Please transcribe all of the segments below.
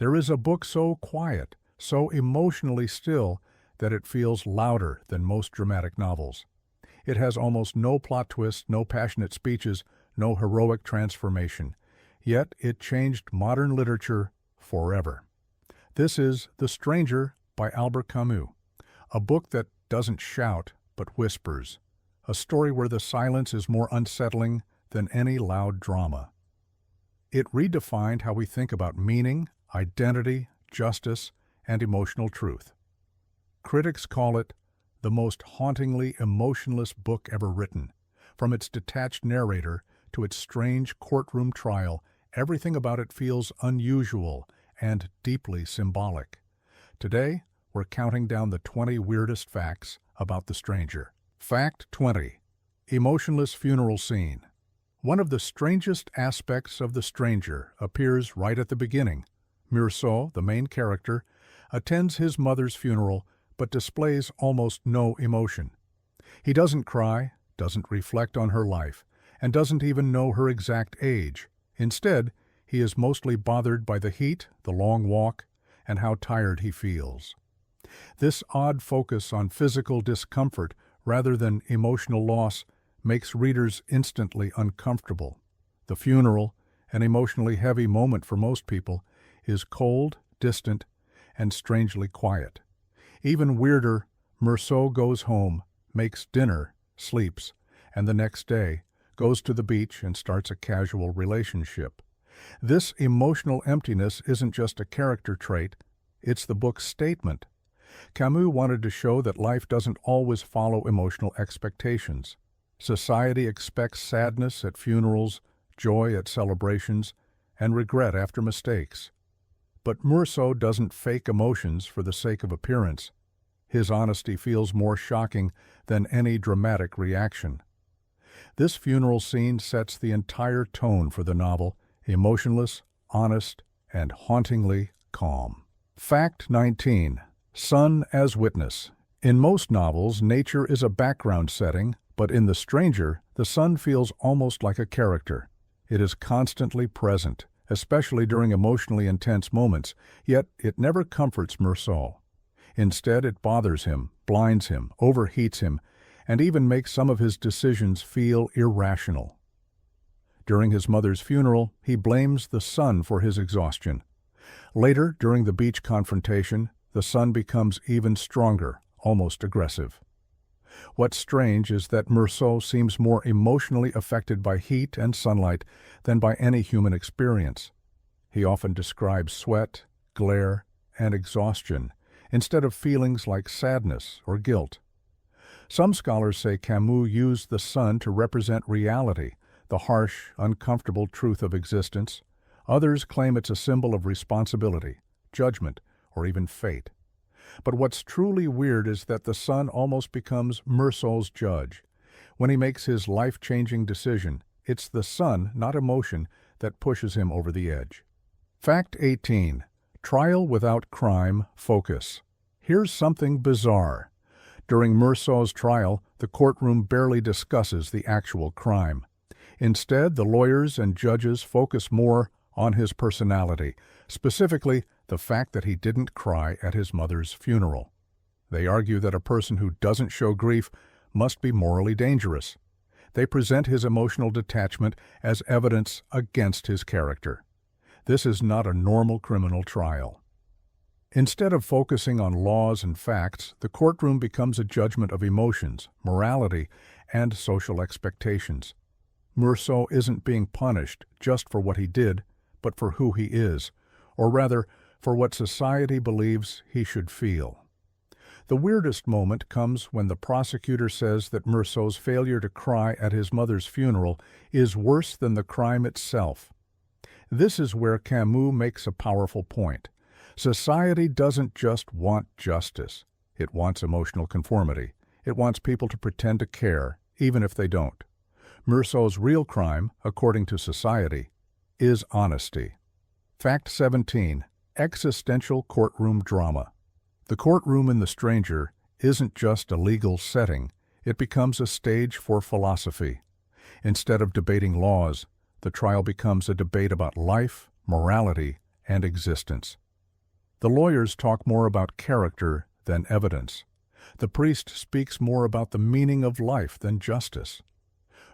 There is a book so quiet, so emotionally still, that it feels louder than most dramatic novels. It has almost no plot twists, no passionate speeches, no heroic transformation. Yet it changed modern literature forever. This is The Stranger by Albert Camus, a book that doesn't shout but whispers, a story where the silence is more unsettling than any loud drama. It redefined how we think about meaning, identity, justice, and emotional truth. Critics call it the most hauntingly emotionless book ever written. From its detached narrator to its strange courtroom trial, everything about it feels unusual and deeply symbolic. Today, we're counting down the 20 weirdest facts about The Stranger. Fact 20. Emotionless funeral scene. One of the strangest aspects of The Stranger appears right at the beginning. Meursault, the main character, attends his mother's funeral but displays almost no emotion. He doesn't cry, doesn't reflect on her life, and doesn't even know her exact age. Instead, he is mostly bothered by the heat, the long walk, and how tired he feels. This odd focus on physical discomfort rather than emotional loss makes readers instantly uncomfortable. The funeral, an emotionally heavy moment for most people, is cold, distant, and strangely quiet. Even weirder, Meursault goes home, makes dinner, sleeps, and the next day goes to the beach and starts a casual relationship. This emotional emptiness isn't just a character trait, it's the book's statement. Camus wanted to show that life doesn't always follow emotional expectations. Society expects sadness at funerals, joy at celebrations, and regret after mistakes. But Meursault doesn't fake emotions for the sake of appearance. His honesty feels more shocking than any dramatic reaction. This funeral scene sets the entire tone for the novel, emotionless, honest, and hauntingly calm. Fact 19. Sun as witness. In most novels, nature is a background setting, but in The Stranger, the sun feels almost like a character. It is constantly present, especially during emotionally intense moments, yet it never comforts Meursault. Instead, it bothers him, blinds him, overheats him, and even makes some of his decisions feel irrational. During his mother's funeral, he blames the sun for his exhaustion. Later, during the beach confrontation, the sun becomes even stronger, almost aggressive. What's strange is that Meursault seems more emotionally affected by heat and sunlight than by any human experience. He often describes sweat, glare, and exhaustion, instead of feelings like sadness or guilt. Some scholars say Camus used the sun to represent reality, the harsh, uncomfortable truth of existence. Others claim it's a symbol of responsibility, judgment, or even fate. But what's truly weird is that the sun almost becomes Meursault's judge. When he makes his life-changing decision, it's the sun, not emotion, that pushes him over the edge. Fact 18. Trial without crime focus. Here's something bizarre. During Meursault's trial, the courtroom barely discusses the actual crime. Instead, the lawyers and judges focus more on his personality, specifically the fact that he didn't cry at his mother's funeral. They argue that a person who doesn't show grief must be morally dangerous. They present his emotional detachment as evidence against his character. This is not a normal criminal trial. Instead of focusing on laws and facts, the courtroom becomes a judgment of emotions, morality, and social expectations. Meursault isn't being punished just for what he did, but for who he is, or rather, for what society believes he should feel. The weirdest moment comes when the prosecutor says that Meursault's failure to cry at his mother's funeral is worse than the crime itself. This is where Camus makes a powerful point. Society doesn't just want justice. It wants emotional conformity. It wants people to pretend to care, even if they don't. Meursault's real crime, according to society, is honesty. Fact 17. Existential courtroom drama. The courtroom in The Stranger isn't just a legal setting. It becomes a stage for philosophy. Instead of debating laws, the trial becomes a debate about life, morality, and existence. The lawyers talk more about character than evidence. The priest speaks more about the meaning of life than justice.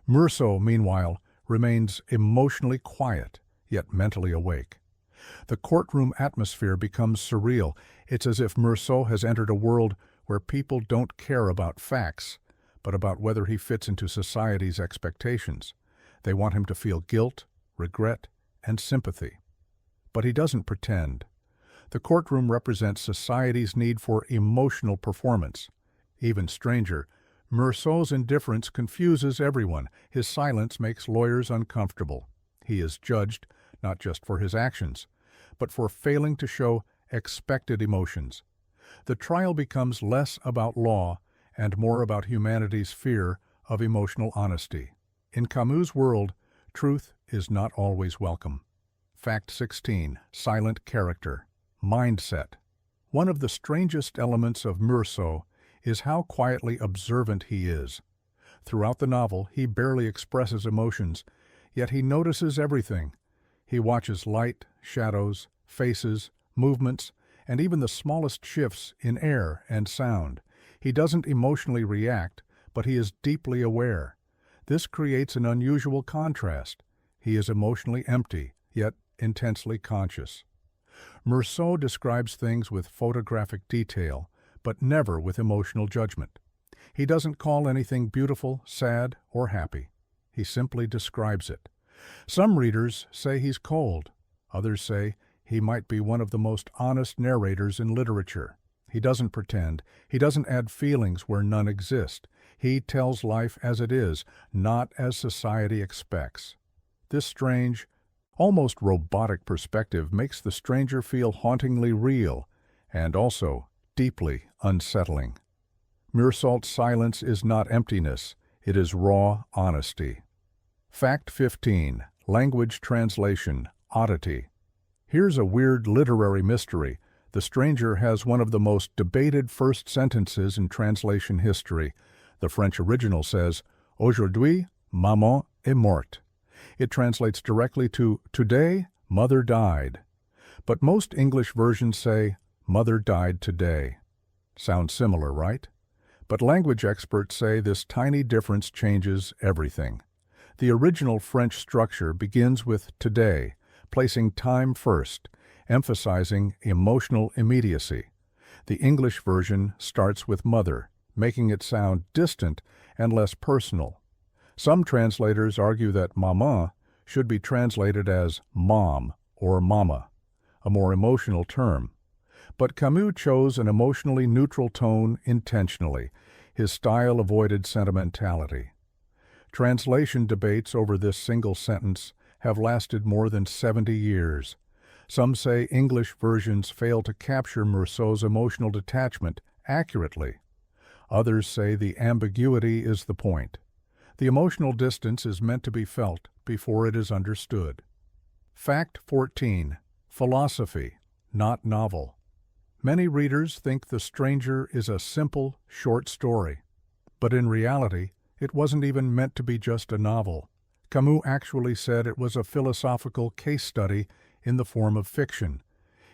Meursault, meanwhile, remains emotionally quiet, yet mentally awake. The courtroom atmosphere becomes surreal. It's as if Meursault has entered a world where people don't care about facts, but about whether he fits into society's expectations. They want him to feel guilt, regret, and sympathy. But he doesn't pretend. The courtroom represents society's need for emotional performance. Even stranger, Meursault's indifference confuses everyone. His silence makes lawyers uncomfortable. He is judged not just for his actions, but for failing to show expected emotions. The trial becomes less about law and more about humanity's fear of emotional honesty. In Camus' world, truth is not always welcome. Fact 16. Silent character. Mindset. One of the strangest elements of Meursault is how quietly observant he is. Throughout the novel, he barely expresses emotions, yet he notices everything. He watches light, shadows, faces, movements, and even the smallest shifts in air and sound. He doesn't emotionally react, but he is deeply aware. This creates an unusual contrast. He is emotionally empty, yet intensely conscious. Meursault describes things with photographic detail, but never with emotional judgment. He doesn't call anything beautiful, sad, or happy. He simply describes it. Some readers say he's cold. Others say he might be one of the most honest narrators in literature. He doesn't pretend. He doesn't add feelings where none exist. He tells life as it is, not as society expects. This strange, almost robotic perspective makes the stranger feel hauntingly real and also deeply unsettling. Meursault's silence is not emptiness, it is raw honesty. Fact 15. Language translation, oddity. Here's a weird literary mystery. The stranger has one of the most debated first sentences in translation history. The French original says, "Aujourd'hui, maman est morte." It translates directly to, "Today, mother died." But most English versions say, "Mother died today." Sounds similar, right? But language experts say this tiny difference changes everything. The original French structure begins with today, placing time first, emphasizing emotional immediacy. The English version starts with mother, making it sound distant and less personal. Some translators argue that maman should be translated as mom or mama, a more emotional term. But Camus chose an emotionally neutral tone intentionally. His style avoided sentimentality. Translation debates over this single sentence have lasted more than 70 years. Some say English versions fail to capture Meursault's emotional detachment accurately. Others say the ambiguity is the point. The emotional distance is meant to be felt before it is understood. Fact 14. Philosophy, not novel. Many readers think The Stranger is a simple, short story. But in reality, it wasn't even meant to be just a novel. Camus actually said it was a philosophical case study in the form of fiction.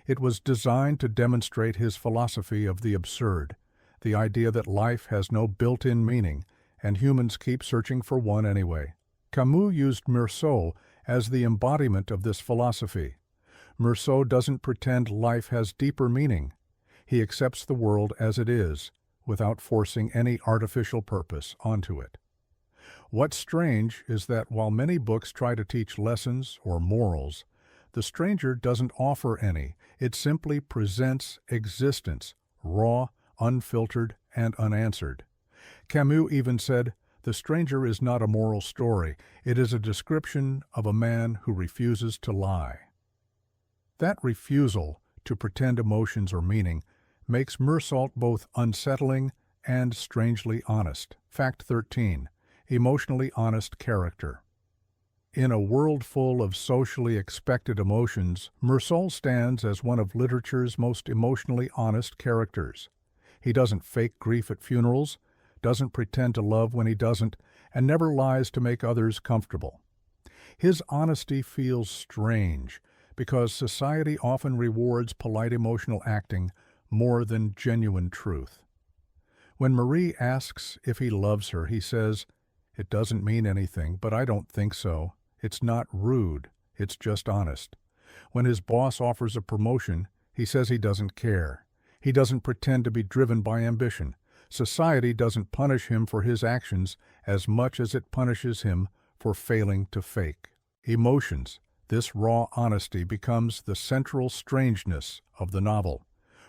It was designed to demonstrate his philosophy of the absurd, the idea that life has no built-in meaning, and humans keep searching for one anyway. Camus used Meursault as the embodiment of this philosophy. Meursault doesn't pretend life has deeper meaning. He accepts the world as it is, without forcing any artificial purpose onto it. What's strange is that while many books try to teach lessons or morals, The Stranger doesn't offer any. It simply presents existence, raw, unfiltered, and unanswered. Camus even said, "The Stranger is not a moral story. It is a description of a man who refuses to lie." That refusal to pretend emotions or meaning makes Meursault both unsettling and strangely honest. Fact 13. Emotionally honest character. In a world full of socially expected emotions, Meursault stands as one of literature's most emotionally honest characters. He doesn't fake grief at funerals, doesn't pretend to love when he doesn't, and never lies to make others comfortable. His honesty feels strange, because society often rewards polite emotional acting more than genuine truth. When Marie asks if he loves her, he says, "It doesn't mean anything, but I don't think so. It's not rude, it's just honest." When his boss offers a promotion, he says he doesn't care. He doesn't pretend to be driven by ambition. Society doesn't punish him for his actions as much as it punishes him for failing to fake. Emotions, this raw honesty, becomes the central strangeness of the novel.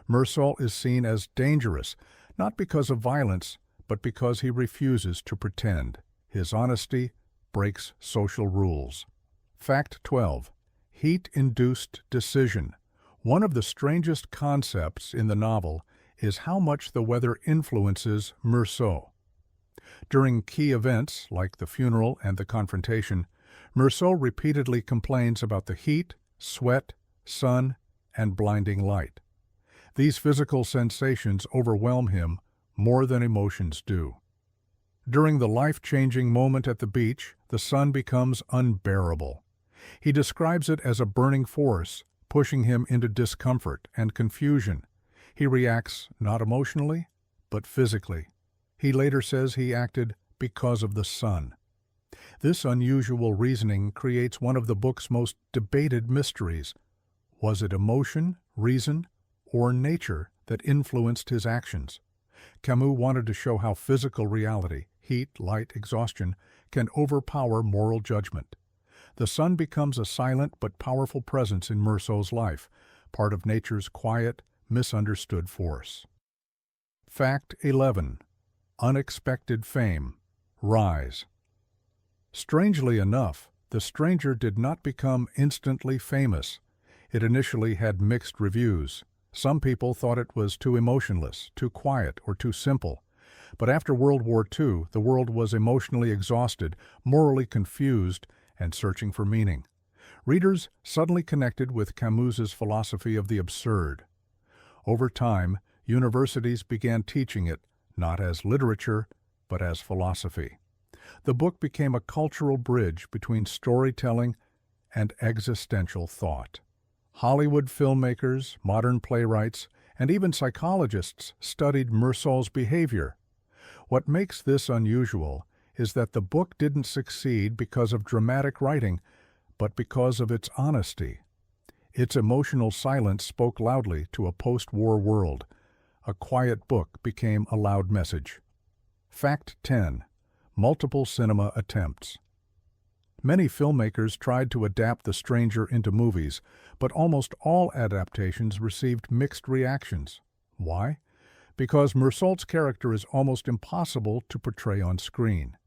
Meursault is seen as dangerous, not because of violence, but because he refuses to pretend. His honesty breaks social rules. Fact 12. Heat-induced decision. One of the strangest concepts in the novel is how much the weather influences Meursault. During key events, like the funeral and the confrontation, Meursault repeatedly complains about the heat, sweat, sun, and blinding light. These physical sensations overwhelm him more than emotions do. During the life-changing moment at the beach, the sun becomes unbearable. He describes it as a burning force, pushing him into discomfort and confusion. He reacts not emotionally, but physically. He later says he acted because of the sun. This unusual reasoning creates one of the book's most debated mysteries. Was it emotion, reason, or nature that influenced his actions? Camus wanted to show how physical reality, heat, light, exhaustion, can overpower moral judgment. The sun becomes a silent but powerful presence in Meursault's life, part of nature's quiet, misunderstood force. Fact 11. Unexpected fame. Rise. Strangely enough, The Stranger did not become instantly famous. It initially had mixed reviews. Some people thought it was too emotionless, too quiet, or too simple. But after World War II, the world was emotionally exhausted, morally confused, and searching for meaning. Readers suddenly connected with Camus's philosophy of the absurd. Over time, universities began teaching it, not as literature, but as philosophy. The book became a cultural bridge between storytelling and existential thought. Hollywood filmmakers, modern playwrights, and even psychologists studied Meursault's behavior. What makes this unusual is that the book didn't succeed because of dramatic writing, but because of its honesty. Its emotional silence spoke loudly to a post-war world. A quiet book became a loud message. Fact 10. Multiple cinema attempts. Many filmmakers tried to adapt The Stranger into movies, but almost all adaptations received mixed reactions. Why? Because Meursault's character is almost impossible to portray on screen.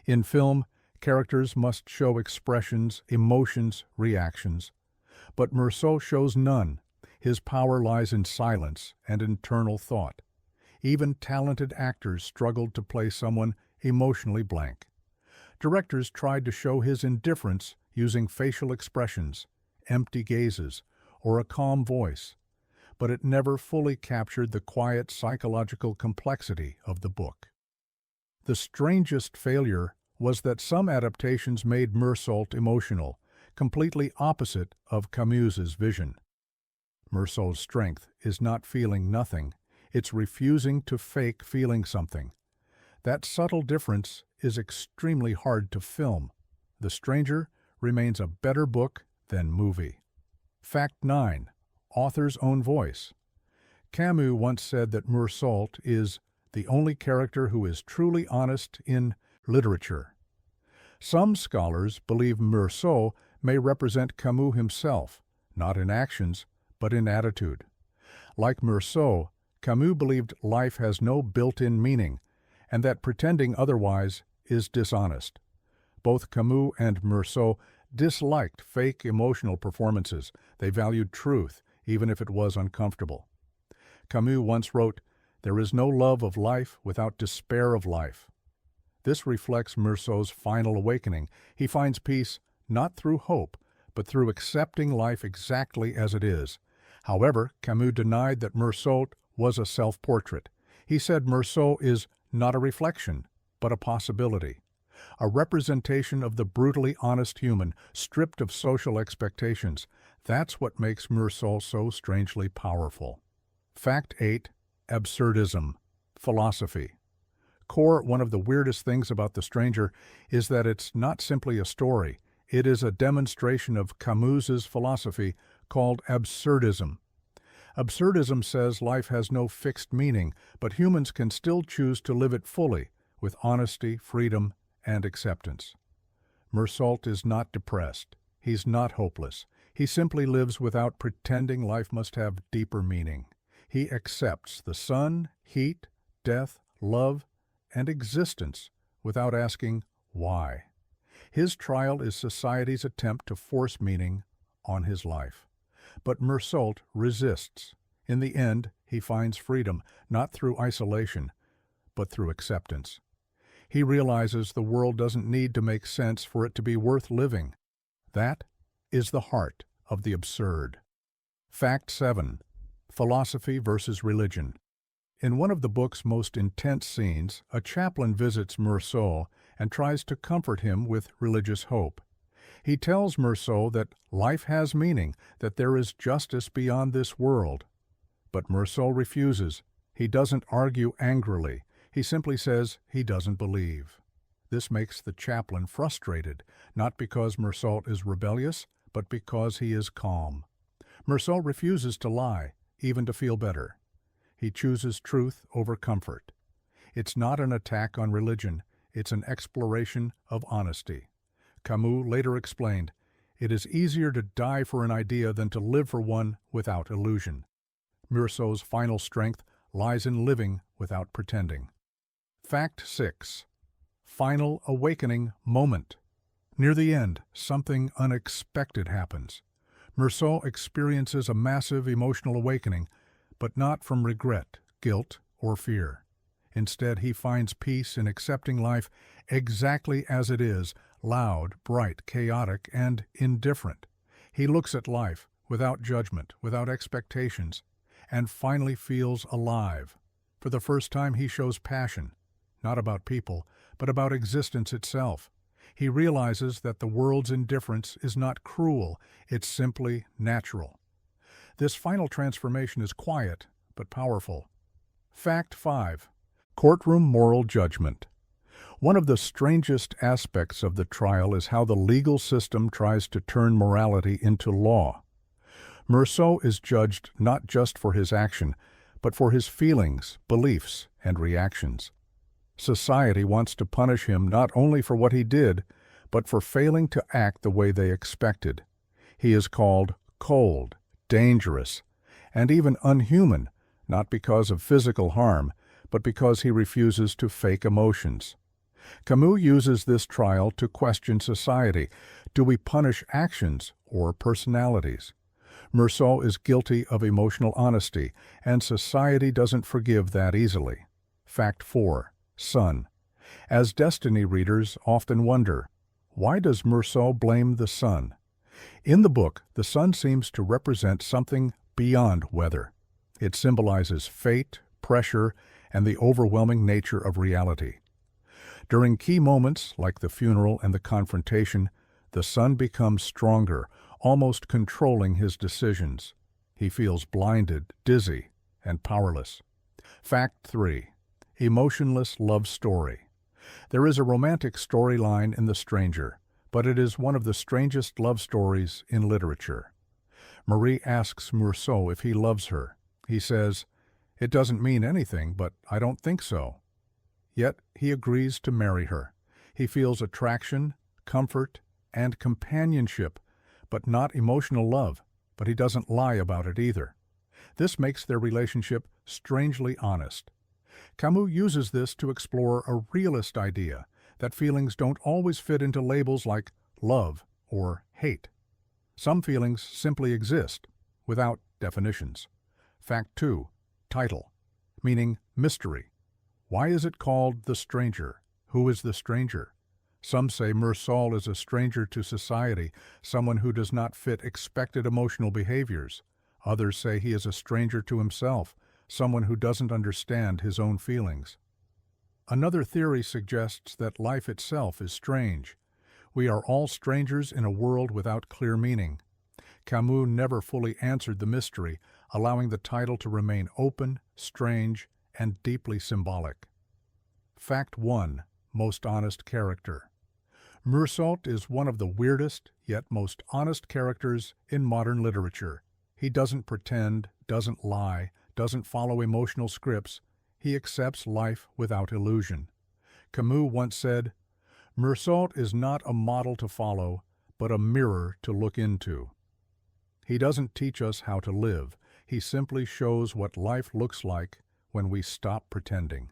In film, characters must show expressions, emotions, reactions. But Meursault shows none. His power lies in silence and internal thought. Even talented actors struggled to play someone emotionally blank. Directors tried to show his indifference using facial expressions, empty gazes, or a calm voice, but it never fully captured the quiet psychological complexity of the book. The strangest failure was that some adaptations made Meursault emotional, completely opposite of Camus's vision. Meursault's strength is not feeling nothing, it's refusing to fake feeling something. That subtle difference is extremely hard to film. The Stranger remains a better book than movie. Fact 9. Author's own voice. Camus once said that Meursault is the only character who is truly honest in literature. Some scholars believe Meursault may represent Camus himself, not in actions, but in attitude. Like Meursault, Camus believed life has no built-in meaning, and that pretending otherwise is dishonest. Both Camus and Meursault disliked fake emotional performances. They valued truth, even if it was uncomfortable. Camus once wrote, "There is no love of life without despair of life." This reflects Meursault's final awakening. He finds peace not through hope, but through accepting life exactly as it is. However, Camus denied that Meursault was a self-portrait. He said Meursault is not a reflection, but a possibility, a representation of the brutally honest human, stripped of social expectations. That's what makes Meursault so strangely powerful. Fact 8. Absurdism. Philosophy. Core, one of the weirdest things about The Stranger is that it's not simply a story. It is a demonstration of Camus's philosophy called absurdism. Absurdism says life has no fixed meaning, but humans can still choose to live it fully, with honesty, freedom, and acceptance. Meursault is not depressed. He's not hopeless. He simply lives without pretending life must have deeper meaning. He accepts the sun, heat, death, love, and existence without asking why. His trial is society's attempt to force meaning on his life. But Meursault resists. In the end, he finds freedom, not through isolation, but through acceptance. He realizes the world doesn't need to make sense for it to be worth living. That is the heart of the absurd. Fact 7. Philosophy versus religion. In one of the book's most intense scenes, a chaplain visits Meursault and tries to comfort him with religious hope. He tells Meursault that life has meaning, that there is justice beyond this world. But Meursault refuses. He doesn't argue angrily. He simply says he doesn't believe. This makes the chaplain frustrated, not because Meursault is rebellious, but because he is calm. Meursault refuses to lie, even to feel better. He chooses truth over comfort. It's not an attack on religion, it's an exploration of honesty. Camus later explained, "It is easier to die for an idea than to live for one without illusion." Meursault's final strength lies in living without pretending. Fact 6. Final awakening moment. Near the end, something unexpected happens. Meursault experiences a massive emotional awakening, but not from regret, guilt, or fear. Instead, he finds peace in accepting life exactly as it is, loud, bright, chaotic, and indifferent. He looks at life without judgment, without expectations, and finally feels alive. For the first time, he shows passion, not about people, but about existence itself. He realizes that the world's indifference is not cruel, it's simply natural. This final transformation is quiet, but powerful. Fact 5. Courtroom moral judgment. One of the strangest aspects of the trial is how the legal system tries to turn morality into law. Meursault is judged not just for his action, but for his feelings, beliefs, and reactions. Society wants to punish him not only for what he did, but for failing to act the way they expected. He is called cold, dangerous, and even unhuman, not because of physical harm, but because he refuses to fake emotions. Camus uses this trial to question society. Do we punish actions or personalities? Meursault is guilty of emotional honesty, and society doesn't forgive that easily. Fact 4. Sun. As Destiny readers often wonder, why does Meursault blame the sun? In the book, the sun seems to represent something beyond weather. It symbolizes fate, pressure, and the overwhelming nature of reality. During key moments, like the funeral and the confrontation, the sun becomes stronger, almost controlling his decisions. He feels blinded, dizzy, and powerless. Fact 3. Emotionless love story. There is a romantic storyline in The Stranger, but it is one of the strangest love stories in literature. Marie asks Meursault if he loves her. He says, "It doesn't mean anything, but I don't think so." Yet he agrees to marry her. He feels attraction, comfort, and companionship, but not emotional love, but he doesn't lie about it either. This makes their relationship strangely honest. Camus uses this to explore a realist idea that feelings don't always fit into labels like love or hate. Some feelings simply exist, without definitions. Fact 2. Title, meaning mystery. Why is it called The Stranger? Who is the stranger? Some say Meursault is a stranger to society, someone who does not fit expected emotional behaviors. Others say he is a stranger to himself, someone who doesn't understand his own feelings. Another theory suggests that life itself is strange. We are all strangers in a world without clear meaning. Camus never fully answered the mystery, allowing the title to remain open, strange, and deeply symbolic. Fact 1. Most honest character. Meursault is one of the weirdest, yet most honest characters in modern literature. He doesn't pretend, doesn't lie, doesn't follow emotional scripts. He accepts life without illusion. Camus once said, "Meursault is not a model to follow, but a mirror to look into." He doesn't teach us how to live. He simply shows what life looks like when we stop pretending.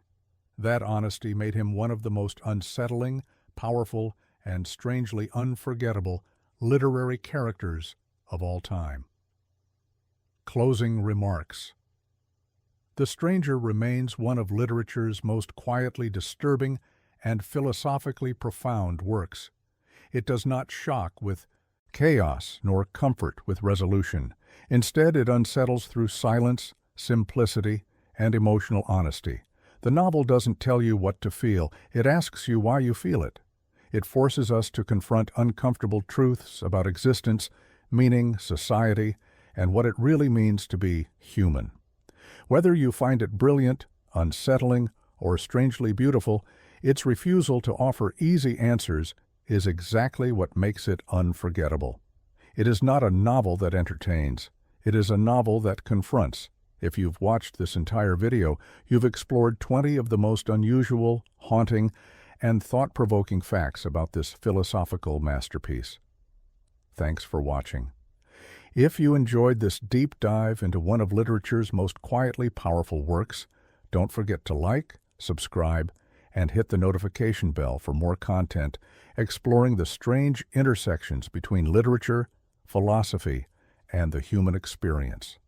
That honesty made him one of the most unsettling, powerful, and strangely unforgettable literary characters of all time. Closing remarks. The Stranger remains one of literature's most quietly disturbing and philosophically profound works. It does not shock with chaos nor comfort with resolution. Instead, it unsettles through silence, simplicity, and emotional honesty. The novel doesn't tell you what to feel, it asks you why you feel it. It forces us to confront uncomfortable truths about existence, meaning, society, and what it really means to be human. Whether you find it brilliant, unsettling, or strangely beautiful, its refusal to offer easy answers is exactly what makes it unforgettable. It is not a novel that entertains. It is a novel that confronts. If you've watched this entire video, you've explored 20 of the most unusual, haunting, and thought-provoking facts about this philosophical masterpiece. Thanks for watching. If you enjoyed this deep dive into one of literature's most quietly powerful works, don't forget to like, subscribe, and hit the notification bell for more content exploring the strange intersections between literature, philosophy, and the human experience.